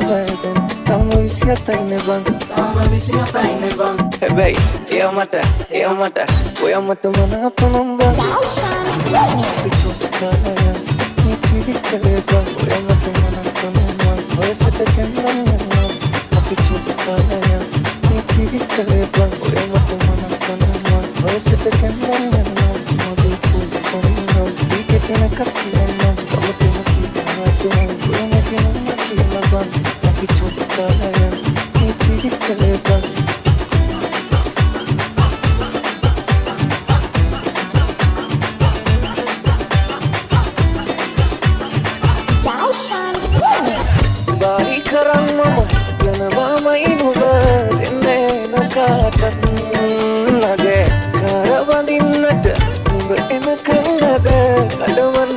වේදන තම විසියතයිනේ බං හැබැයි එයා මට ඔයා මට මනාපනම් බං අපි චුට්ටලය මේ තිරිකලේ බං ඔයා මට මනාපනම් බං හොයසට කැන්දන් යනවා අපි චුට්ටලය මේ තිරිකලේ බං ඔයා මට මනාපනම් බං හොයසට කැන්දන් යනවා මගේ පුඩු පරිණම් දීකටන කතියන්නම් තමතම කියනවාතුනම් ඔයා මගේ මම කියලා බං අපි චුට්ටලය මේ තිරිකලේ බං බාරි කරන්න මම යනවාමයි නුඹ දෙන්නේ නකාටත් නගේ කරවදින්නට නුඹ එන කවුරද කඩවන්න